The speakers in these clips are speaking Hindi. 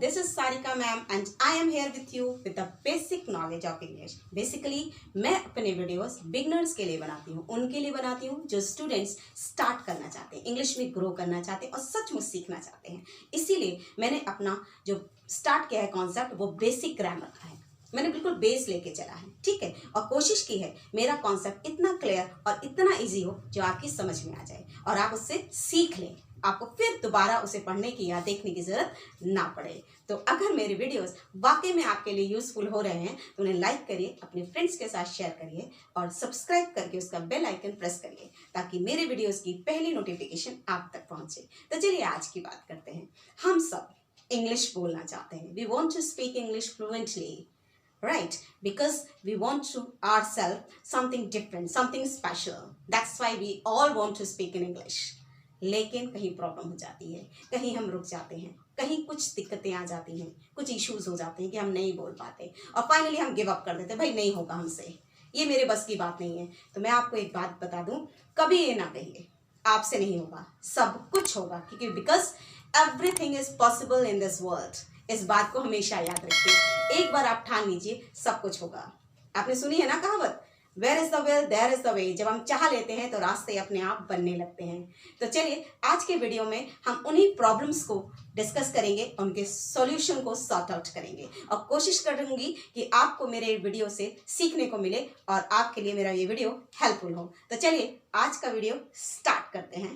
this is Sarika ma'am and I am here with you with the basic knowledge of English. Basically मैं अपने वीडियोस बिगनर्स के लिए बनाती हूँ, उनके लिए बनाती हूँ जो स्टूडेंट्स स्टार्ट करना चाहते हैं, इंग्लिश में ग्रो करना चाहते हैं और सचमुच सीखना चाहते हैं। इसीलिए मैंने अपना जो स्टार्ट किया है कॉन्सेप्ट वो बेसिक ग्रामर रखा है। मैंने बिल्कुल बेस लेके चला है, ठीक है, और कोशिश की है मेरा कॉन्सेप्ट इतना क्लियर और इतना इजी हो जो आपकी समझ में आ जाए और आप उससे सीख लें, आपको फिर दोबारा उसे पढ़ने की या देखने की ज़रूरत ना पड़े। तो अगर मेरे वीडियोस वाकई में आपके लिए यूज़फुल हो रहे हैं तो उन्हें लाइक करिए, अपने फ्रेंड्स के साथ शेयर करिए और सब्सक्राइब करके उसका बेल आइकन प्रेस करिए ताकि मेरे वीडियोस की पहली नोटिफिकेशन आप तक पहुंचे। तो चलिए आज की बात करते हैं। हम सब इंग्लिश बोलना चाहते हैं, we want to speak English fluently, right? Because we want to ourselves something different, something special. That's why we all want to speak in English. लेकिन कहीं प्रॉब्लम हो जाती है, कहीं हम रुक जाते हैं, कहीं कुछ दिक्कतें आ जाती हैं, कुछ इश्यूज हो जाते हैं कि हम नहीं बोल पाते और फाइनली हम गिव अप कर देते हैं, भाई नहीं होगा हमसे, ये मेरे बस की बात नहीं है। तो मैं आपको एक बात बता दूं, कभी ये ना कहिए आपसे नहीं होगा, सब कुछ होगा, क्योंकि because everything is possible in this world. इस बात को हमेशा याद रखिए, एक बार आप ठान लीजिए सब कुछ होगा। आपने सुनी है ना कहावत, where is the will there is the way. जब हम चाह लेते हैं तो रास्ते अपने आप बनने लगते हैं। तो चलिए आज के वीडियो में हम उन्हीं प्रॉब्लम्स को डिस्कस करेंगे, उनके सॉल्यूशन को सॉर्ट आउट करेंगे और कोशिश करूंगी कि आपको मेरे वीडियो से सीखने को मिले और आपके लिए मेरा ये वीडियो हेल्पफुल हो। तो चलिए आज का वीडियो स्टार्ट करते हैं।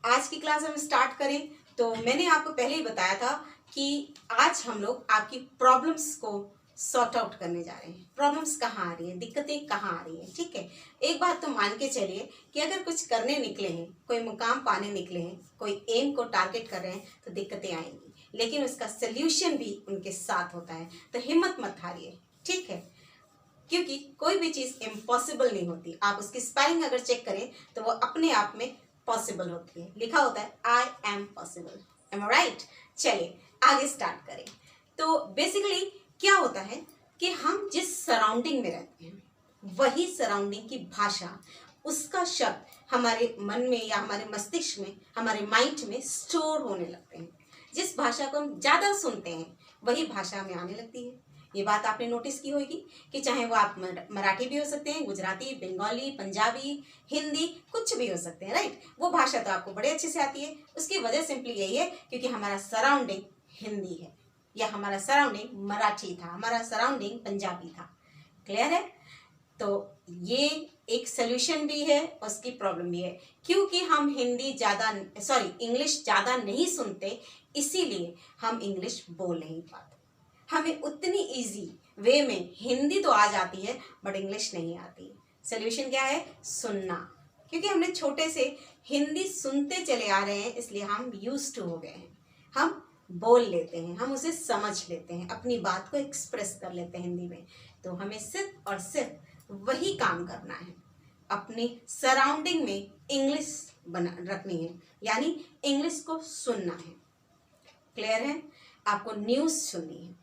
आज की क्लास हम स्टार्ट करें तो मैंने आपको पहले ही बताया था कि आज हम लोग आपकी प्रॉब्लम्स को सॉर्ट आउट करने जा रहे हैं। प्रॉब्लम्स कहाँ आ रही है, दिक्कतें कहाँ आ रही हैं, ठीक है। एक बात तो मान के चलिए कि अगर कुछ करने निकले हैं, कोई मुकाम पाने निकले हैं, कोई एम को टारगेट कर रहे हैं तो दिक्कतें आएंगी, लेकिन उसका सल्यूशन भी उनके साथ होता है। तो हिम्मत मत हारिए, ठीक है, क्योंकि कोई भी चीज़ इम्पॉसिबल नहीं होती। आप उसकी स्पेलिंग अगर चेक करें तो वो अपने आप में पॉसिबल होती है, लिखा होता है I am possible, am I right. चलिए आगे स्टार्ट करें। तो बेसिकली क्या होता है कि हम जिस सराउंडिंग में रहते हैं वही सराउंडिंग की भाषा, उसका शब्द हमारे मन में या हमारे मस्तिष्क में, हमारे माइंड में स्टोर होने लगते हैं। जिस भाषा को हम ज़्यादा सुनते हैं वही भाषा हमें आने लगती है। ये बात आपने नोटिस की होगी कि चाहे वो आप मराठी भी हो सकते हैं, गुजराती, बंगाली, पंजाबी, हिंदी, कुछ भी हो सकते हैं, राइट। वो भाषा तो आपको बड़े अच्छे से आती है। उसकी वजह सिंपली यही है क्योंकि हमारा सराउंडिंग हिंदी है या हमारा सराउंडिंग मराठी था, हमारा सराउंडिंग पंजाबी था। क्लियर है? तो ये एक सोल्यूशन भी है, उसकी प्रॉब्लम भी है, क्योंकि हम इंग्लिश ज़्यादा नहीं सुनते, इसीलिए हम इंग्लिश बोल नहीं पाते। हमें उतनी इजी वे में हिंदी तो आ जाती है बट इंग्लिश नहीं आती। सोल्यूशन क्या है? सुनना, क्योंकि हमने छोटे से हिंदी सुनते चले आ रहे हैं, इसलिए हम यूज्ड टू हो गए हैं। हम बोल लेते हैं, हम उसे समझ लेते हैं, अपनी बात को एक्सप्रेस कर लेते हैं हिंदी में। तो हमें सिर्फ और सिर्फ वही काम करना है, अपनी सराउंडिंग में इंग्लिश बना रखनी है, यानी इंग्लिश को सुनना है। क्लियर है? आपको न्यूज़ सुननी है,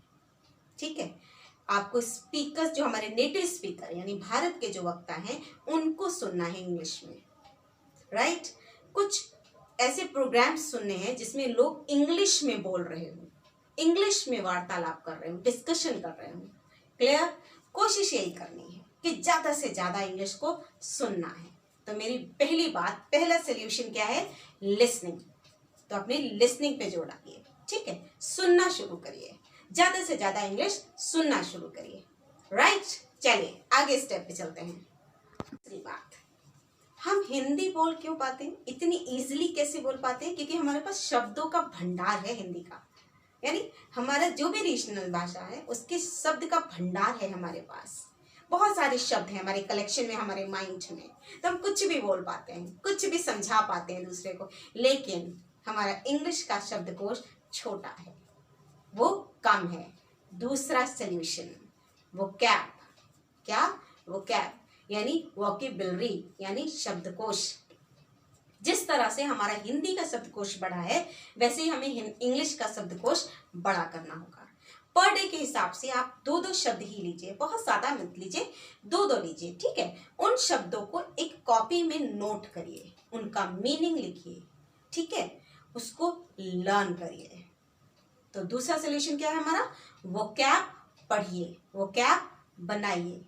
ठीक है। आपको स्पीकर्स, जो हमारे नेटिव स्पीकर यानी भारत के जो वक्ता हैं, उनको सुनना है इंग्लिश में, राइट। कुछ ऐसे प्रोग्राम्स सुनने हैं जिसमें लोग इंग्लिश में बोल रहे हों, इंग्लिश में वार्तालाप कर रहे हों, डिस्कशन कर रहे हों। क्लियर? कोशिश यही करनी है कि ज़्यादा से ज़्यादा इंग्लिश को सुनना है। तो मेरी पहली बात, पहला सोल्यूशन क्या है? लिसनिंग। तो अपने लिसनिंग पे जोर डालिए, ठीक है, सुनना शुरू करिए, ज़्यादा से ज़्यादा इंग्लिश सुनना शुरू करिए, राइट। चलिए आगे स्टेप पे चलते हैं। दूसरी बात, हम हिंदी बोल क्यों पाते हैं, इतनी इजीली कैसे बोल पाते हैं? क्योंकि हमारे पास शब्दों का भंडार है हिंदी का, यानी हमारा जो भी रीजनल भाषा है उसके शब्द का भंडार है हमारे पास। बहुत सारे शब्द हैं हमारे कलेक्शन में, हमारे माइंड में, तो हम कुछ भी बोल पाते हैं, कुछ भी समझा पाते हैं दूसरे को। लेकिन हमारा इंग्लिश का शब्दकोश छोटा है, वो कम है। दूसरा सोल्यूशन, वोकैब। क्या? वोकैब यानी वोकेबलरी, यानी शब्दकोश। जिस तरह से हमारा हिंदी का शब्दकोश बड़ा है, वैसे ही हमें इंग्लिश का शब्दकोश बड़ा करना होगा। पर डे के हिसाब से आप 2-2 शब्द ही लीजिए, बहुत ज्यादा मत लीजिए, 2-2 लीजिए, ठीक है। उन शब्दों को एक कॉपी में नोट करिए, उनका मीनिंग लिखिए, ठीक है, उसको लर्न करिए। तो दूसरा सोल्यूशन क्या है हमारा, वोकैब पढ़िए, वोकैब बनाइए,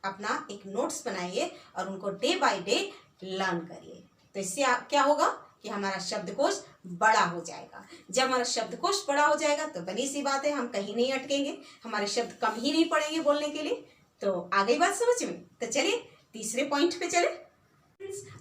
अपना एक नोट्स बनाइए और उनको डे बाय डे लर्न करिए। तो इससे क्या होगा कि हमारा शब्दकोश बड़ा हो जाएगा। जब हमारा शब्दकोश बड़ा हो जाएगा तो बनी सी बात है, हम कहीं नहीं अटकेंगे, हमारे शब्द कम ही नहीं पड़ेंगे बोलने के लिए। तो आ गई बात समझ में। तो चलिए तीसरे पॉइंट पे चले,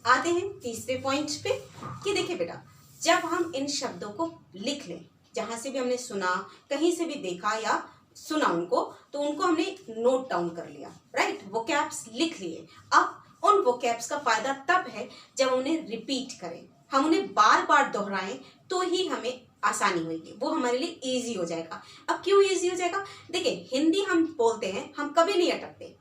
आते हैं तीसरे पॉइंट पे कि देखिए बेटा, जब हम इन शब्दों को लिख लें, जहां से भी हमने सुना, कहीं से भी देखा या सुना उनको, तो उनको हमने नोट डाउन कर लिया, राइट, वोकैब्स लिख लिए। अब उन वोकैब्स का फायदा तब है जब उन्हें रिपीट करें, हम उन्हें बार बार दोहराएं, तो ही हमें आसानी होगी, वो हमारे लिए इजी हो जाएगा। अब क्यों इजी हो जाएगा, देखिए हिंदी हम बोलते हैं, हम कभी नहीं अटकते,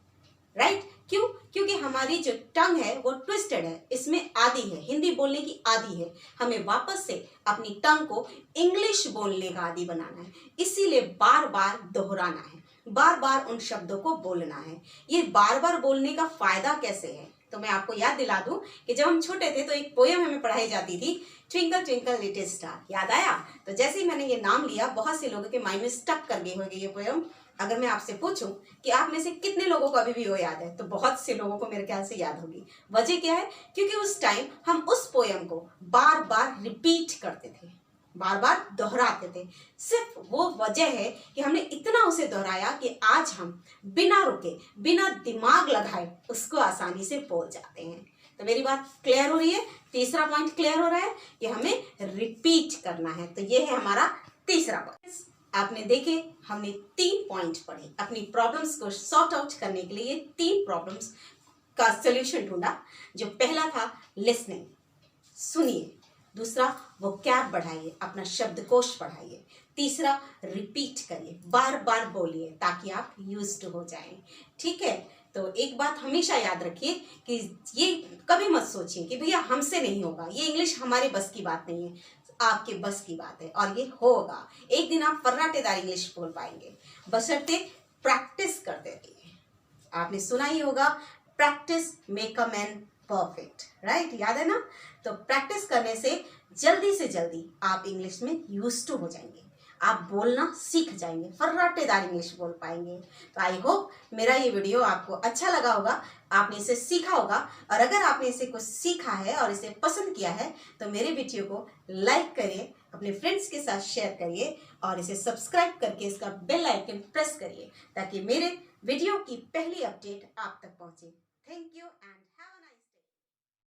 राइट, क्यों, क्योंकि हमारी जो टंग है वो ट्विस्टेड है, इसमें आदी है, हिंदी बोलने की आदी है, हमें वापस से अपनी टंग को इंग्लिश बोलने का आदी बनाना है, इसीलिए बार बार दोहराना है, बार बार उन शब्दों को बोलना है। ये बार बार बोलने का फायदा कैसे है, तो मैं आपको याद दिला दूं कि जब हम छोटे थे तो एक पोयम हमें पढ़ाई जाती थी, ट्विंकल ट्विंकल लिटिल स्टार, याद आया। तो जैसे ही मैंने ये नाम लिया, बहुत से लोगों के माइंड में स्टक कर गई होगी ये पोयम। अगर मैं आपसे पूछूं कि आप में से कितने लोगों को अभी भी वो याद है, तो बहुत से लोगों को मेरे ख्याल से याद होगी। वजह क्या है, क्योंकि उस टाइम हम उस पोयम को बार बार रिपीट करते थे, बार बार दोहराते थे। सिर्फ वो वजह है कि हमने इतना उसे दोहराया कि आज हम बिना रुके, बिना दिमाग लगाए उसको आसानी से बोल जाते हैं। तो मेरी बात क्लियर हो रही है, तीसरा पॉइंट क्लियर हो रहा है कि हमें रिपीट करना है। तो ये है हमारा तीसरा पॉइंट। आपने देखे, हमने 3 पॉइंट पढ़े, अपनी प्रॉब्लम्स को सॉर्ट आउट करने के लिए 3 प्रॉब्लम्स का सॉल्यूशन ढूंढा। जो पहला था लिसनिंग, सुनिए, दूसरा वोकैब बढ़ाइए, अपना शब्दकोश बढ़ाइए, तीसरा रिपीट करिए, बार बार बोलिए ताकि आप यूज्ड हो जाएं, ठीक है। तो एक बात हमेशा याद रखिए कि ये कभी मत सोचिए कि भैया हमसे नहीं होगा, ये इंग्लिश हमारे बस की बात नहीं है, आपके बस की बात है और ये होगा। एक दिन आप फर्राटेदार इंग्लिश बोल पाएंगे, बशर्ते प्रैक्टिस करते रहिए। आपने सुना ही होगा, practice make a man perfect, right, याद है ना। तो प्रैक्टिस करने से जल्दी आप इंग्लिश में यूज्ड टू हो जाएंगे, आप बोलना सीख जाएंगे, फर्राटेदार इंग्लिश बोल पाएंगे। तो आई होप मेरा ये वीडियो आपको अच्छा लगा होगा, आपने इसे सीखा होगा, और अगर आपने इसे कुछ सीखा है और इसे पसंद किया है तो मेरे वीडियो को लाइक करिए, अपने फ्रेंड्स के साथ शेयर करिए और इसे सब्सक्राइब करके इसका बेल आइकन प्रेस करिए ताकि मेरे वीडियो की पहली अपडेट आप तक पहुंचे। Thank you and